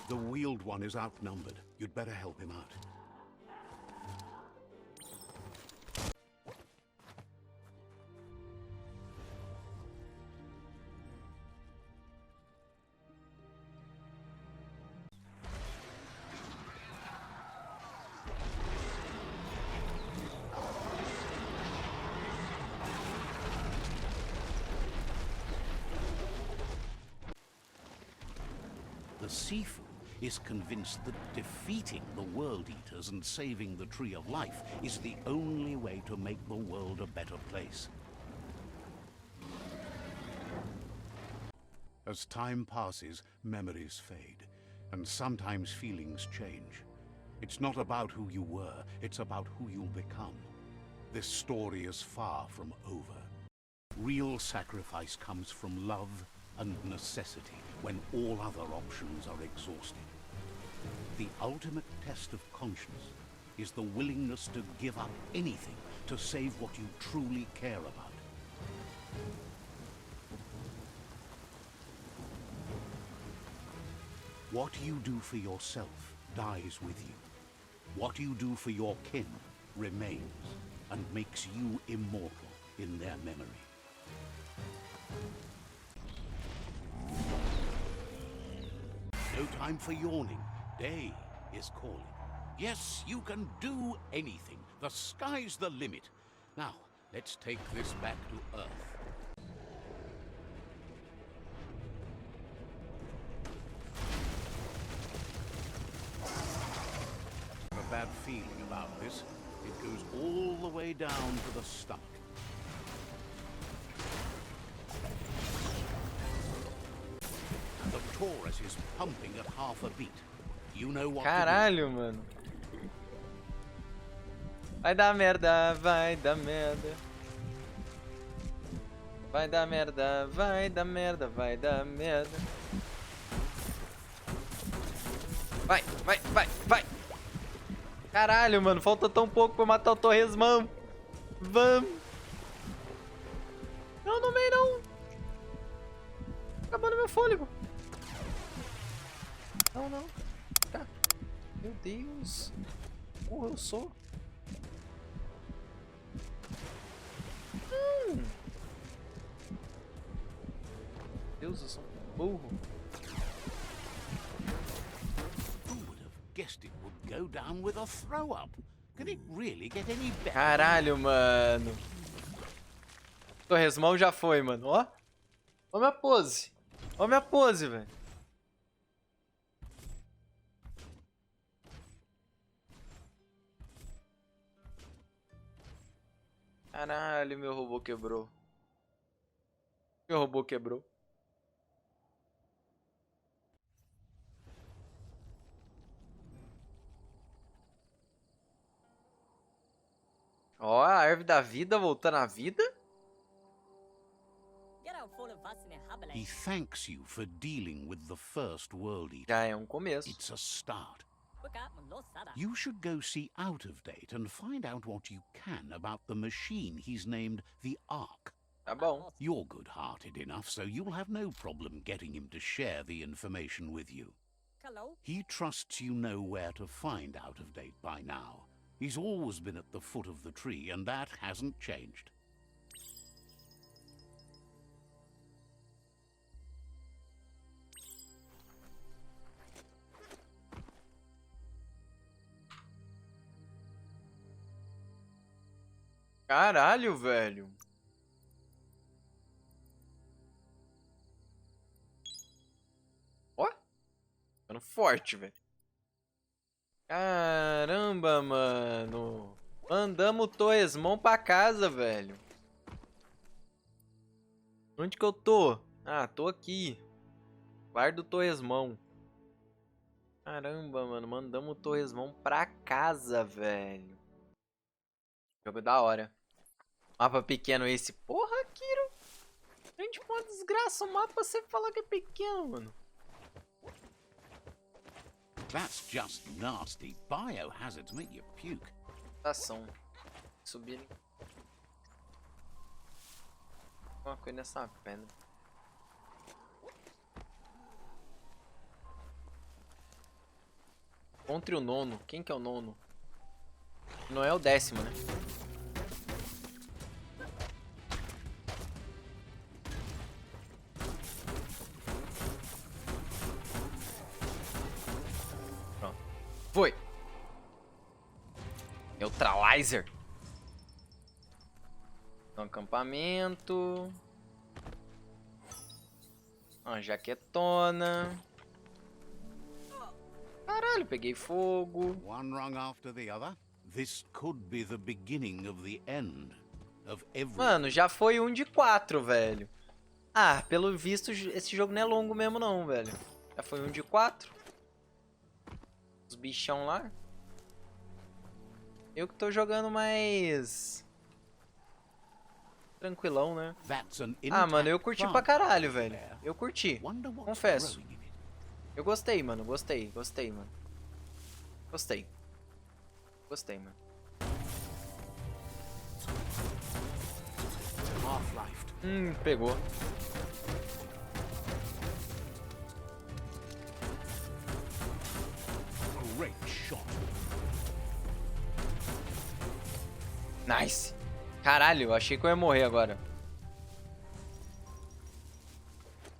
The wheeled one is outnumbered. You'd better help him out. The Sifu is convinced that defeating the World Eaters and saving the Tree of Life is the only way to make the world a better place. As time passes, memories fade, and sometimes feelings change. It's not about who you were, it's about who you'll become. This story is far from over. Real sacrifice comes from love and necessity when all other options are exhausted. The ultimate test of conscience is the willingness to give up anything to save what you truly care about. What you do for yourself dies with you. What you do for your kin remains and makes you immortal in their memory. No time for yawning. Day is calling. Yes, you can do anything. The sky's the limit. Now, let's take this back to Earth. I have a bad feeling about this. It goes all the way down to the stomach. The Taurus is pumping at half a beat. You know what Caralho, mano. Vai dar merda, vai dar merda. Vai dar merda, vai dar merda, vai dar merda. Vai, vai, vai, vai. Caralho, mano, falta tão pouco pra matar o Torresmão. Vamos. Não, não vem não. Acabando meu fôlego. Não, não. Tá. Meu Deus. Porra, eu sou. Deus, eu sou um burro. Who would have guessed it would go down with a throw up? Can it really get any better? Caralho, mano. Torresmão já foi, mano. Ó. Ó minha pose. Ó minha pose, velho. Caralho, meu robô quebrou. Meu robô quebrou. Ó, a árvore da vida voltando à vida. He thanks you for dealing with the first World Eater. Já é um começo. It's a start. You should go see Out of Date and find out what you can about the machine he's named the Ark. Tá bom. You're good-hearted enough, so you'll have no problem getting him to share the information with you. He trusts you know where to find Out of Date by now. He's always been at the foot of the tree, and that hasn't changed. Caralho, velho. Ó. Ficando forte, velho. Caramba, mano. Mandamos o Torresmão pra casa, velho. Onde que eu tô? Ah, tô aqui. Bar do Torresmão. Caramba, mano. Mandamos o Torresmão pra casa, velho. Jogo da hora. Mapa pequeno esse. Porra, Kiro. Gente, uma desgraça. O mapa você fala que é pequeno, mano. That's just nasty. Biohazards make you puke. Ação. Subir ali. Uma coisa nessa pedra. Encontre o nono. Quem que é o nono? Não é o 10º, né? Pronto. Foi. Neutralizer. Um acampamento. Uma jaquetona. Caralho, peguei fogo. One rung after the other. This could be the beginning of the end of every. Mano, já foi um de 4, velho. Ah, pelo visto, esse jogo não é longo mesmo não, velho. Já foi um de 4. Os bichão lá. Eu que tô jogando mais... tranquilão, né? Ah, mano, eu curti pra caralho, velho. Eu curti. Confesso. Eu gostei, mano. Gostei, mano. Gostei, mano. Pegou. Great shot. Nice. Caralho, eu achei que eu ia morrer agora.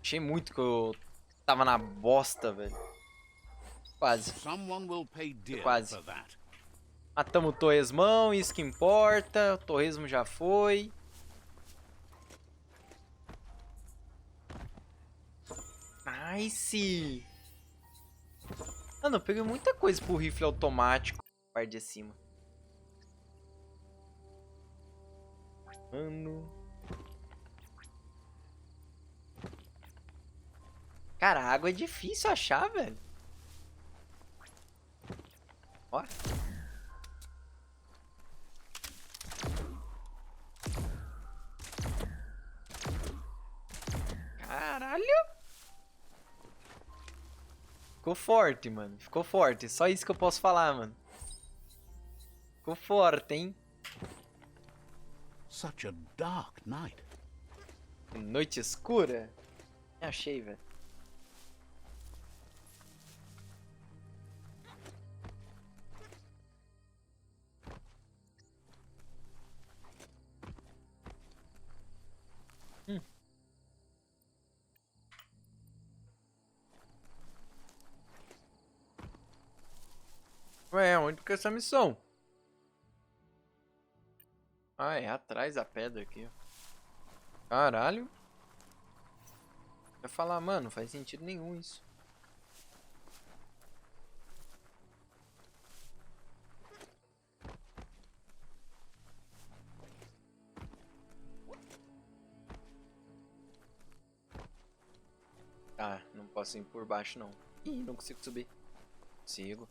Achei muito que eu tava na bosta, velho. Quase. Quase. Matamos o torresmão, isso que importa. O torresmo já foi. Nice. Mano, eu peguei muita coisa pro rifle automático. Parte de cima. Mano. Cara, a água é difícil achar, velho. Ó. Caralho. Ficou forte, mano. Ficou forte. Só isso que eu posso falar, mano. Ficou forte, hein? Such a dark night. Noite escura? Me achei, velho. Ué, onde que é essa missão? Ah, é atrás da pedra aqui, ó. Caralho. Vai falar, mano, não faz sentido nenhum isso. Ah, não posso ir por baixo, não. Ih, não consigo subir. Consigo.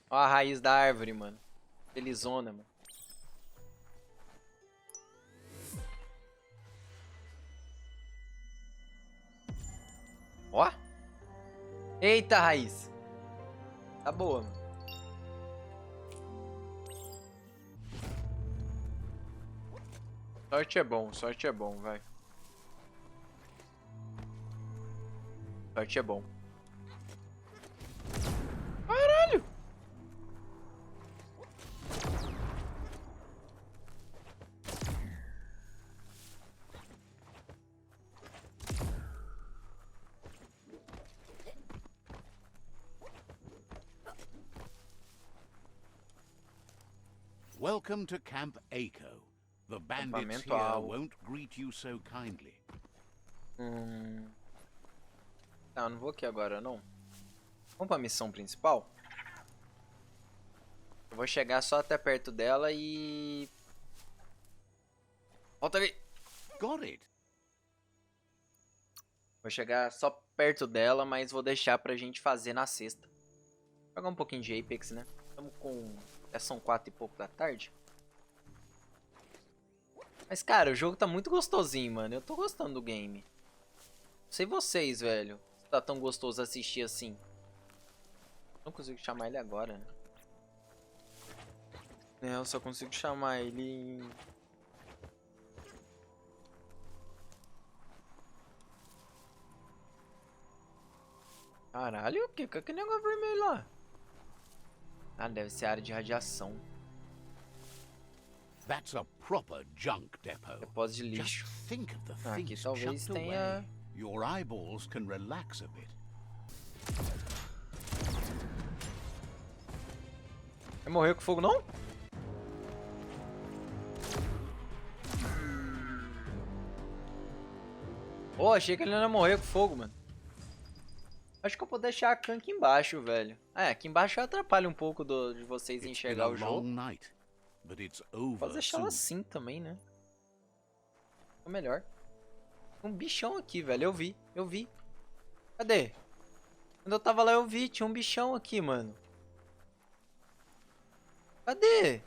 Ó a raiz da árvore, mano. Felizona, mano. Ó. Eita, raiz. Tá boa, mano. Sorte é bom, vai. Sorte é bom. Caralho! Welcome to Camp Echo. The bandits Acampamento here alvo. won't greet you so kindly. Tá, não vou aqui agora, não. Vamos pra missão principal? Eu vou chegar só até perto dela e... Volta ali! Got it. Vou chegar só perto dela, mas vou deixar pra gente fazer na sexta. Vou jogar um pouquinho de Apex, né? Estamos com... Já são 4 e pouco da tarde. Mas, cara, o jogo tá muito gostosinho, mano. Eu tô gostando do game. Não sei vocês, velho. Se tá tão gostoso assistir assim. Não consigo chamar ele agora, né? É, eu só consigo chamar ele... Caralho, o que? Que negócio vermelho lá? Ah, deve ser área de radiação. That's a proper junk depot. Depósito de Just lixo. think of the Aqui things talvez chucked tenha... away. Your eyeballs can relax a bit. Vai morrer com fogo, não? Oh, achei que ele não ia morrer com fogo, mano. Acho que eu vou deixar a Khan aqui embaixo, velho. É, aqui embaixo atrapalha um pouco de vocês enxergar o jogo. Posso deixar ela assim também, né? É melhor. Tem um bichão aqui, velho. Eu vi. Cadê? Quando eu tava lá eu vi, tinha um bichão aqui, mano. Cadê?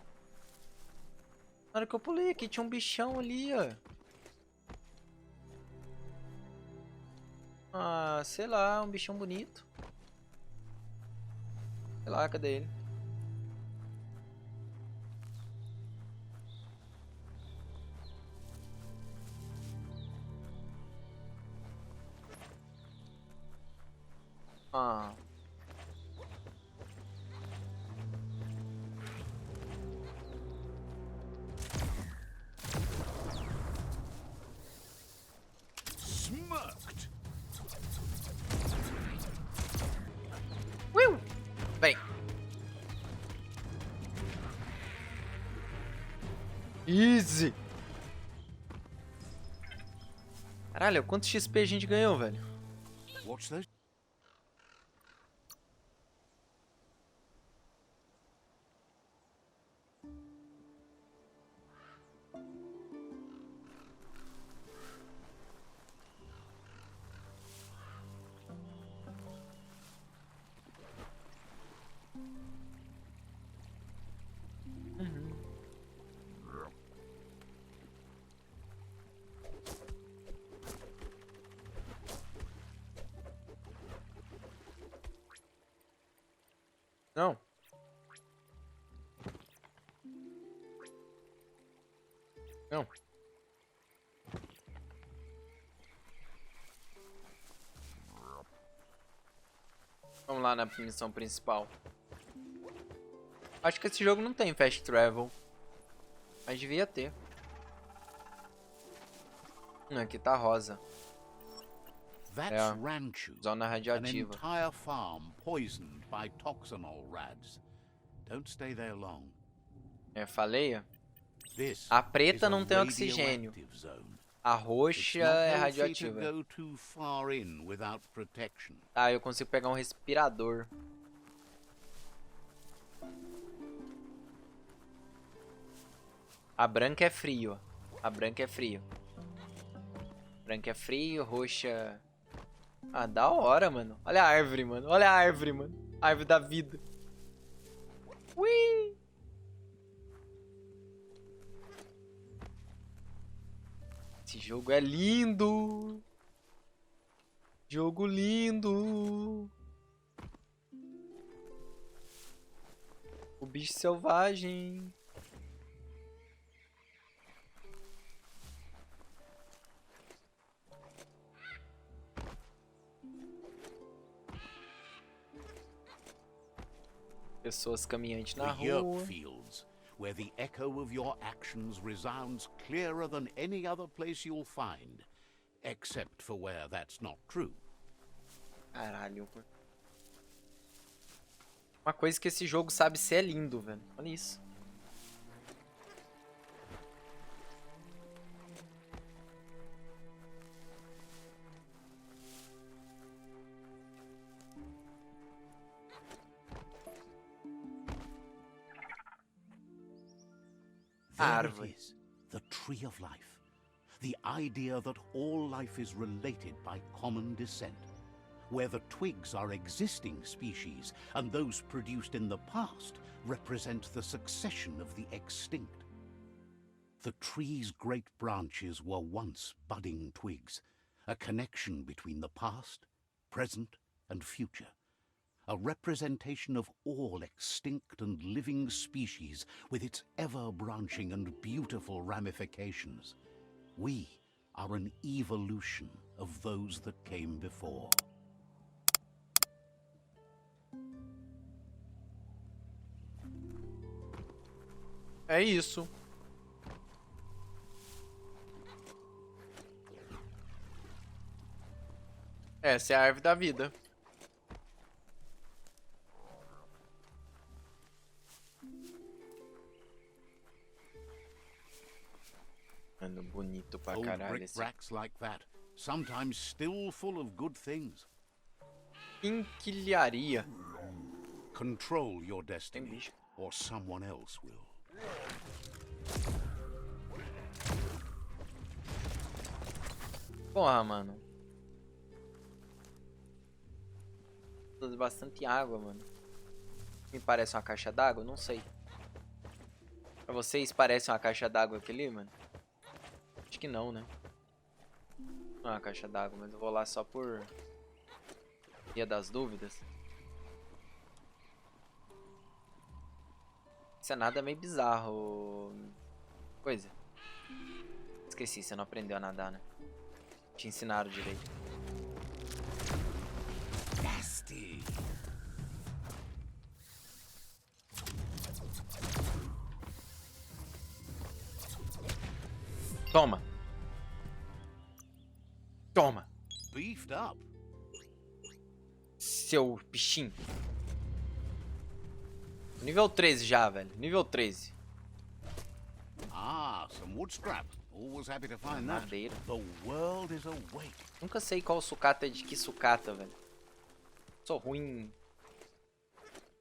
Na hora que eu pulei aqui, tinha um bichão ali, ó. Ah, sei lá, um bichão bonito. Sei lá, cadê ele? Ah. Smirked. Vem. Easy. Caralho, quanto XP a gente ganhou, velho? Watch those. Não. Não. Vamos lá na missão principal. Acho que esse jogo não tem fast travel. Mas devia ter. Aqui tá rosa. That's É. Ranchu, Zona an radioativa. entire farm poisoned by toxinol rads. Don't stay there long. É faleia? This A preta is a não tem oxigênio. radioactive zone. A It's roxa not é healthy to radioativa. go too far in without protection. Tá, eu consigo pegar um respirador. A branca é frio. A branca é frio. Branca é frio, roxa... Ah, da hora, mano. Olha a árvore, mano. Olha a árvore, mano. Árvore da vida. Ui! Esse jogo é lindo. Jogo lindo. O bicho selvagem. Pessoas caminhantes na The yerp rua. fields, where the echo of your actions resounds clearer than any other place you'll find, except for where that's not true. Caralho. Uma coisa que esse jogo sabe ser é lindo, velho. Olha isso. There Árvore. it is, the tree of life. The idea that all life is related by common descent, where the twigs are existing species and those produced in the past represent the succession of the extinct. The tree's great branches were once budding twigs, a connection between the past, present, and future. A representation of all extinct and living species with its ever-branching and beautiful ramifications. We are an evolution of those that came before. É isso. Essa é a árvore da vida. Mano, bonito pra Old caralho esse. brick-bracks like that, sometimes still full of good things. Quinquilharia. Control your Tem destiny, bicho. or someone else will. Porra, mano. Usa bastante água, mano. Me parece uma caixa d'água? Não sei. Pra vocês parece uma caixa d'água aquele, mano? Acho que não, né? Não é uma caixa d'água, mas eu vou lá só por via das dúvidas. Isso é nada meio bizarro. Coisa. Esqueci, você não aprendeu a nadar, né? Te ensinaram direito. Nasty. Toma. Toma. Beefed up. Seu bichinho. Nível 13 já, velho. Nível 13. Ah, some wood scrap. Always happy to find that. Madeira. The world is awake. Nunca sei qual sucata é de que sucata, velho. Sou ruim em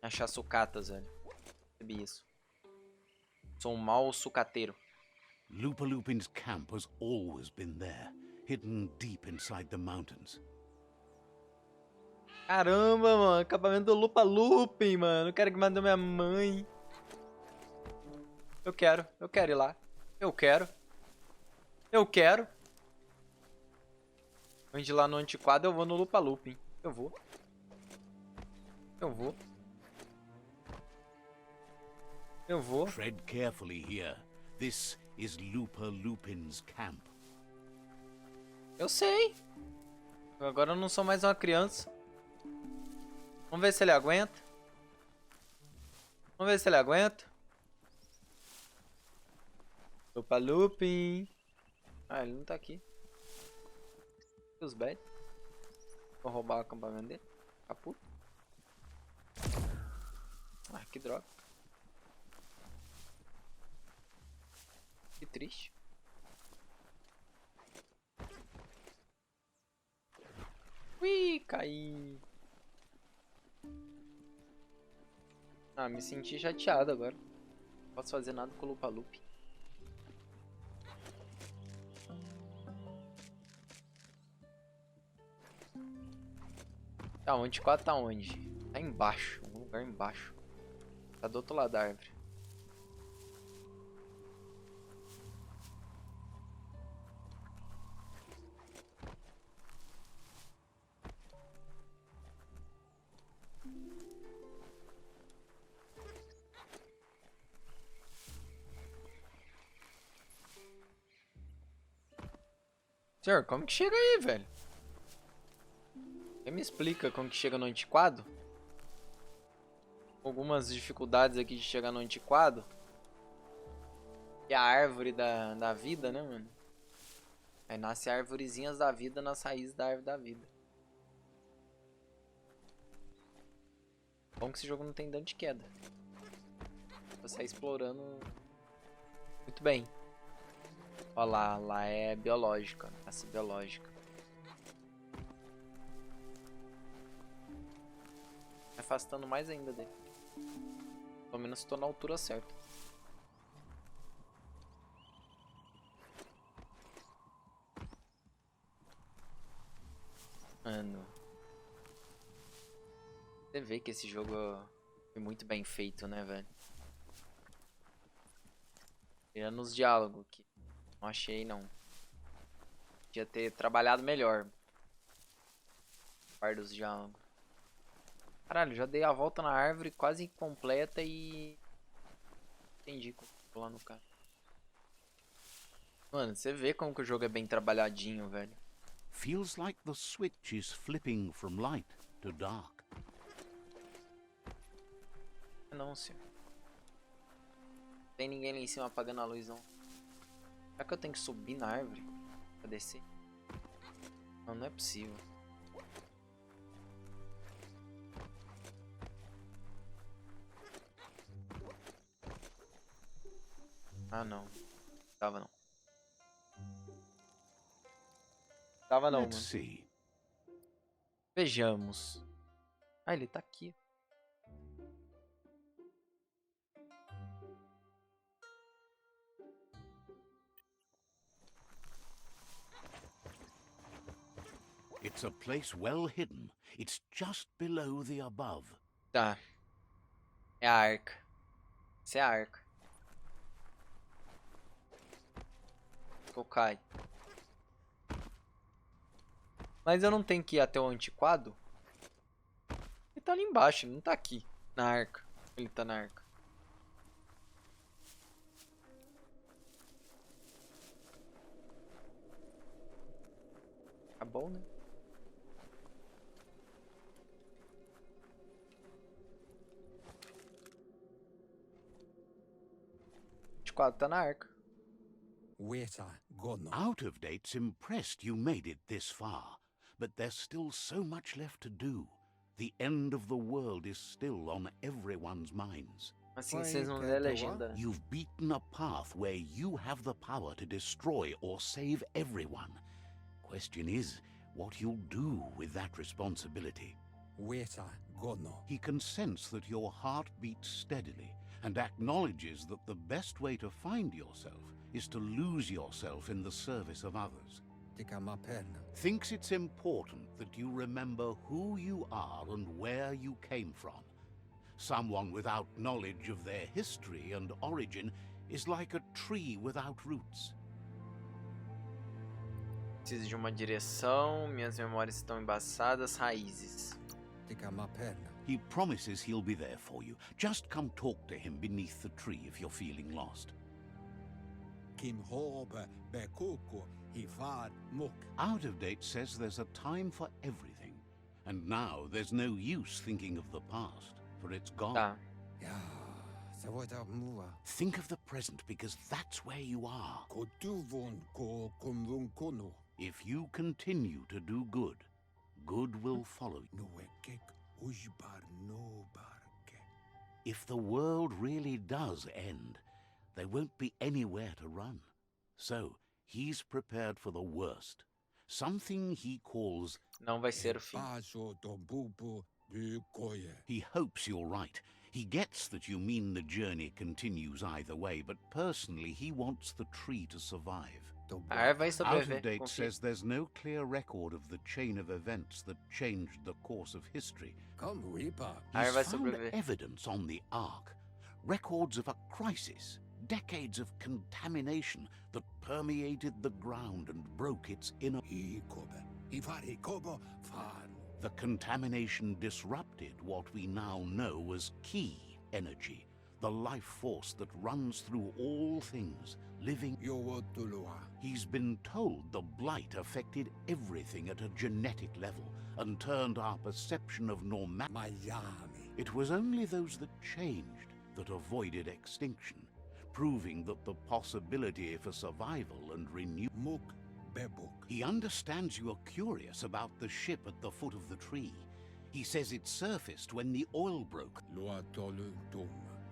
achar sucatas, velho. Percebi isso. Sou um mau sucateiro. Lupin's camp has always been there, hidden deep inside the mountains. Caramba, mano. Acabamento do Lupin, mano. Eu quero que mandou minha mãe. Eu quero ir lá. Eu quero. Antes de ir lá no antiquado, eu vou no Lupin. Eu vou. Tread carefully here. This is Lupin's camp. Eu sei. Agora eu não sou mais uma criança. Vamos ver se ele aguenta. Lupin. Ah, ele não tá aqui. Os bad. Vou roubar o acampamento dele. Caputo. Ah, que droga. Que triste. Ui, caí. Ah, me senti chateado agora. Não posso fazer nada com o Lupin. Tá, o antiquado tá onde? Tá embaixo, um lugar embaixo. Tá do outro lado da árvore. Senhor, como que chega aí, velho? Você me explica como que chega no antiquado? Algumas dificuldades aqui de chegar no antiquado. Que é a árvore da vida, né, mano? Aí nasce árvorezinhas da vida nas raízes da árvore da vida. Bom que esse jogo não tem dano de queda. Você sai explorando muito bem. Olha lá é biológica, raça biológica. Me afastando mais ainda dele. Pelo menos estou na altura certa. Mano. Você vê que esse jogo foi muito bem feito, né, velho? Tirando os diálogos, que não achei, não. Podia ter trabalhado melhor. Par dos diálogos. Caralho, já dei a volta na árvore quase completa e... Entendi como pular no cara. Mano, você vê como que o jogo é bem trabalhadinho, velho. Feels like the switch is flipping from light to dark. Não, senhor. Tem ninguém lá em cima apagando a luz, não. Será que eu tenho que subir na árvore pra descer? Não, não é possível. Ah, não. Tava não. Tava não, Let's mano. see. Vejamos. Ah, ele tá aqui. It's a place well hidden. It's just below the above. Tá. É a arca. Isso é a arca. Cai. Mas eu não tenho que ir até o antiquado? Ele tá ali embaixo, ele não tá aqui. Na arca. Ele tá na arca. Tá bom, né? O antiquado tá na arca. Out of Date's impressed you made it this far, but there's still so much left to do. The end of the world is still on everyone's minds. Assim vocês não lêem a legenda, né? You've beaten a path where you have the power to destroy or save everyone. Question is, what you'll do with that responsibility. He can sense that your heart beats steadily and acknowledges that the best way to find yourself is to lose yourself in the service of others. Thinks it's important that you remember who you are and where you came from. Someone without knowledge of their history and origin is like a tree without roots. Preciso de uma direção, minhas memórias estão embaçadas, raízes. He promises he'll be there for you. Just come talk to him beneath the tree if you're feeling lost. Out of Date says there's a time for everything. And now there's no use thinking of the past, for it's gone. Tá. Think of the present because that's where you are. If you continue to do good, good will follow you. If the world really does end, there won't be anywhere to run. So, he's prepared for the worst. Something he calls... Não vai ser o fim. He hopes you're right. He gets that you mean the journey continues either way, but personally he wants the tree to survive. A árvore vai Out sobreviver. of Date Confia. says there's no clear record of the chain of events that changed the course of history. He's Árvore vai found sobreviver. evidence on the Ark, records of a crisis, decades of contamination that permeated the ground and broke its inner... The contamination disrupted what we now know as key energy, the life force that runs through all things, living... He's been told the blight affected everything at a genetic level and turned our perception of normality. It was only those that changed that avoided extinction, proving that the possibility for survival and renewal... He understands you are curious about the ship at the foot of the tree. He says it surfaced when the oil broke.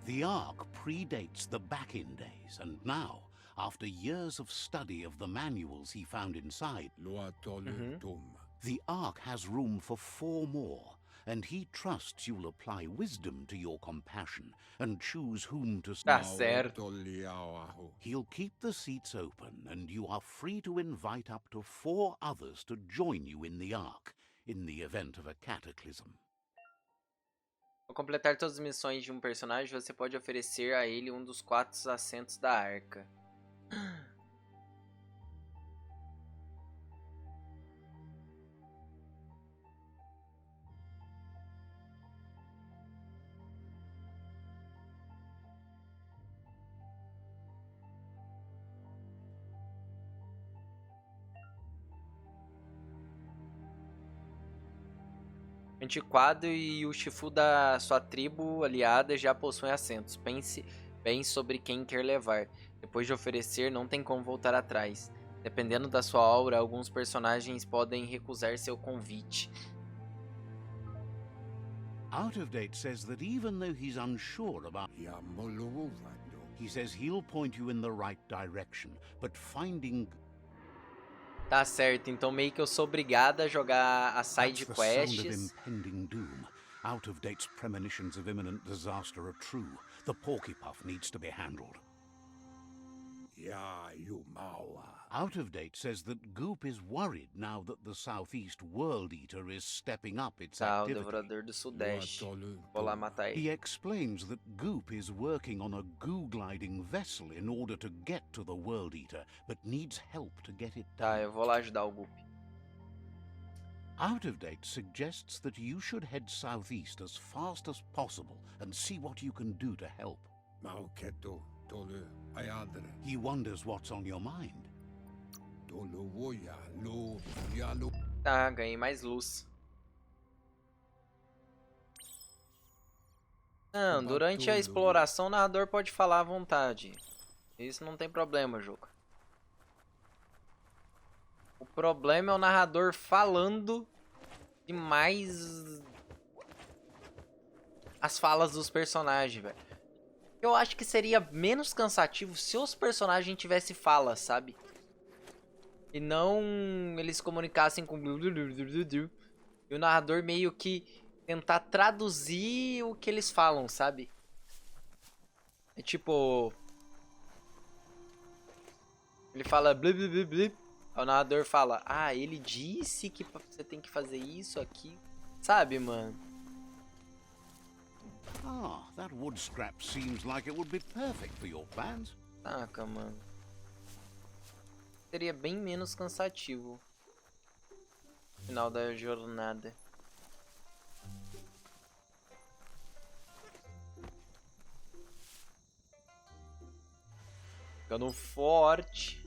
The Ark predates the back-in days, and now, after years of study of the manuals he found inside, the Ark has room for 4 more, and he trusts you'll apply wisdom to your compassion and choose whom to... Tá certo. He'll keep the seats open, and you are free to invite up to 4 others to join you in the Ark, in the event of a cataclysm. Ao completar todas as missões de um personagem, você pode oferecer a ele um dos 4 assentos da arca. Antiquado e o Shifu da sua tribo aliada já possuem assentos. Pense bem sobre quem quer levar. Depois de oferecer, não tem como voltar atrás. Dependendo da sua aura, alguns personagens podem recusar seu convite. Out of Date says that even though he's unsure about... He says he'll point you in the right direction, but finding... Tá certo, então meio que eu sou obrigado a jogar as side That's the sound of quests. impending doom. Out of Date's premonitions of imminent disaster are true. The Porkypuff needs to be handled. Out of Date says that Goop is worried now that the Southeast World Eater is stepping up its Tá, o activity. Devorador do Sudeste. Vou lá matar He ele. explains that Goop is working on a goo-gliding vessel in order to get to the World Eater, but needs help to get it Tá, done. eu vou lá ajudar o Goop. Out of Date suggests that you should head southeast as fast as possible and see what you can do to help. He wonders what's on your mind. Tá, ganhei mais luz. Não, durante a exploração o narrador pode falar à vontade. Isso não tem problema, jogo. O problema é o narrador falando demais as falas dos personagens, velho. Eu acho que seria menos cansativo se os personagens tivessem fala, sabe? E não eles comunicassem com... E o narrador meio que tentar traduzir o que eles falam, sabe? É tipo... Ele fala... Aí o narrador fala... Ah, ele disse que você tem que fazer isso aqui. Sabe, mano? Ah, that wood scrap seems like it would be perfect for your plans. Saca, mano. Seria bem menos cansativo. No final da jornada. Ficando forte.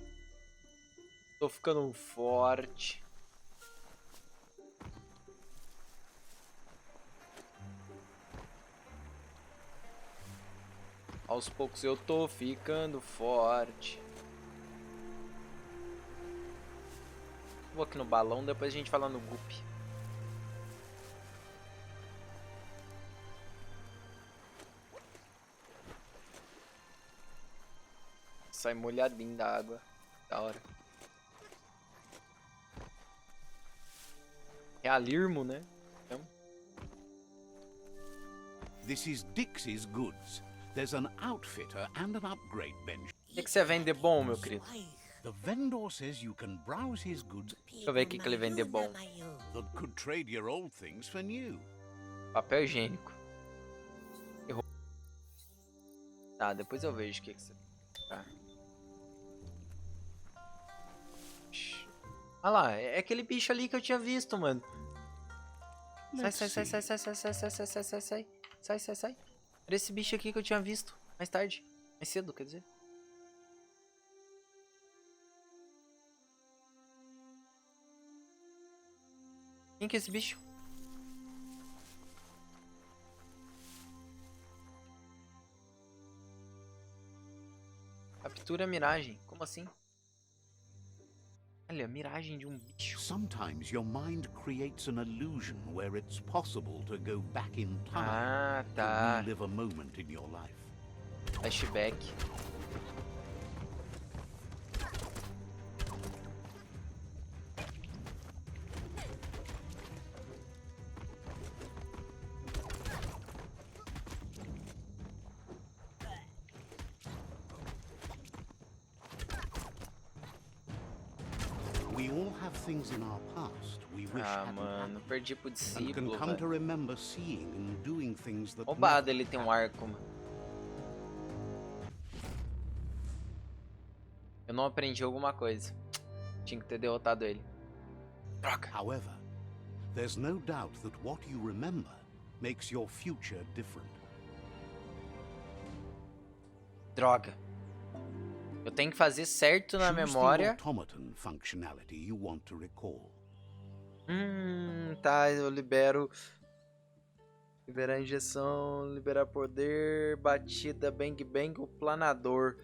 Tô ficando forte. Aos poucos eu tô ficando forte. Vou aqui no balão, depois a gente fala no Goop. Sai molhadinho da água. Da hora. É a Lirmo, né? Então... This is Dixie's Goods. There's an outfitter and an upgrade bench. O que você vende bom, meu querido? The vendor says you can browse his goods Deixa eu ver o que ele vende bom. that could trade your old things for new. Papel higiênico. Errou. Tá, depois eu vejo o que você... Tá. Olha lá, é aquele bicho ali que eu tinha visto, mano. Sai, sai, sai, sai, sai, sai, sai, sai, sai, sai, sai, sai, sai, sai, sai. Era esse bicho aqui que eu tinha visto mais tarde. Mais cedo, quer dizer. Quem que é esse bicho? Captura a miragem. Como assim? Olha, a miragem de um bicho. Sometimes your mind creates an illusion where it's possible to go back in time Ah, to tá. relive a moment in your life. Flashback. We all have things in our past we wish Ah, hadn't mano, happened, perdi pro and discípulo, can come to velho. remember seeing and doing things that Roubado never ele tem um arco, mano. Eu não aprendi alguma coisa. Tinha que ter derrotado ele. Droga. However, there's no doubt that what you remember makes your future different. Droga. Eu tenho que fazer certo na Choose the memória. automaton functionality you want to recall. Tá, eu libero Liberar injeção, liberar poder, batida, bang bang, o planador.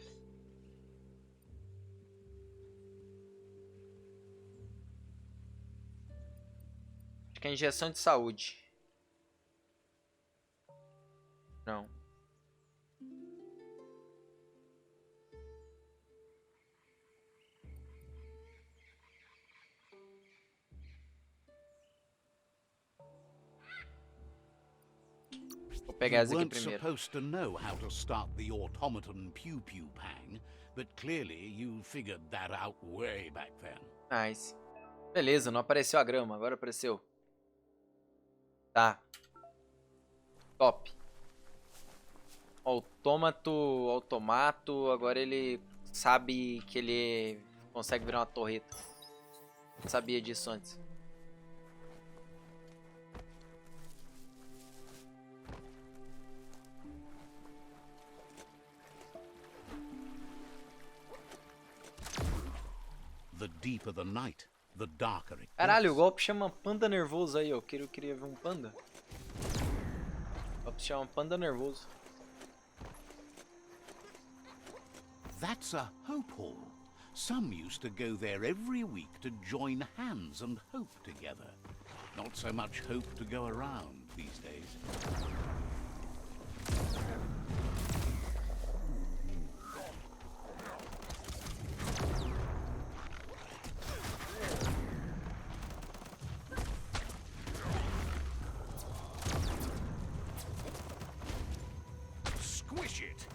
Acho que é injeção de saúde. Não. Vou pegar You essa aqui weren't primeiro. supposed to know how to start the automaton pew-pew pang, but clearly you figured that out way back then. Nice. Beleza, não apareceu a grama, agora apareceu. Tá. Top. Automato, agora ele sabe que ele consegue virar uma torreta. Não sabia disso antes. The deeper the night, the darker it Caralho, o gets. golpe chama panda nervoso aí, ó. Eu queria ver um panda. O golpe chama panda nervoso. That's a hope hall. Some used to go there every week to join hands and hope together. Not so much hope to go around these days. Squish it!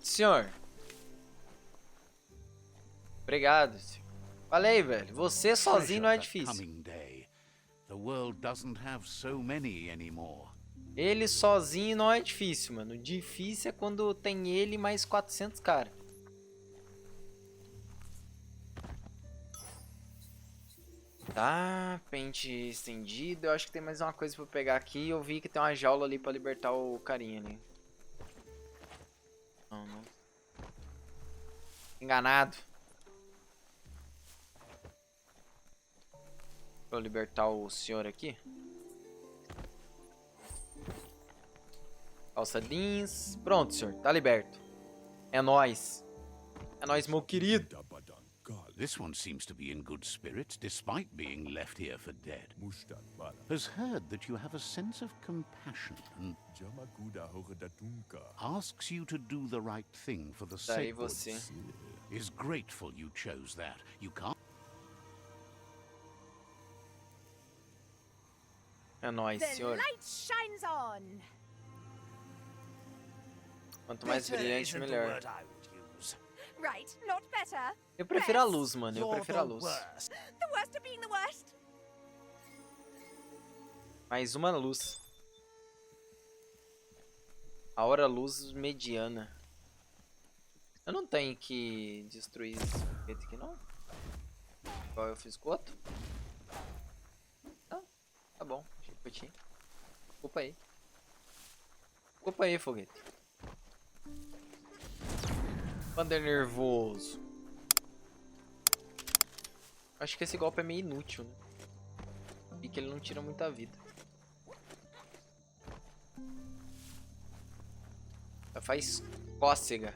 Senhor. Obrigado, senhor. Falei, velho. Você sozinho não é Treasure that difícil. coming day. The world doesn't have so many anymore. Ele sozinho não é difícil, mano. Difícil é quando tem ele mais 400 cara. Tá, pente estendido. Eu acho que tem mais uma coisa pra eu pegar aqui. Eu vi que tem uma jaula ali pra libertar o carinha ali. Não, não. Enganado. Vou libertar o senhor aqui. Calça jeans. Pronto, senhor. Tá liberto. É nóis. É nóis, meu querido. This one seems to be in good spirits despite being left here for dead. Has heard that you have a sense of compassion and asks you to do the right thing for the Daí sake você. is grateful you chose that. You can't. É nóis, The senhor. light shines on. Quanto mais brilhante, melhor. Right, not better. Eu prefiro a luz, mano. Eu prefiro a luz. The worst of being the worst. Mais uma luz. A hora luz mediana. Eu não tenho que destruir esse foguete aqui, não? Igual eu fiz com o outro? Não, tá bom. Desculpa aí. Desculpa aí, foguete. Panda nervoso. Acho que esse golpe é meio inútil, né? E que ele não tira muita vida. Faz cócega.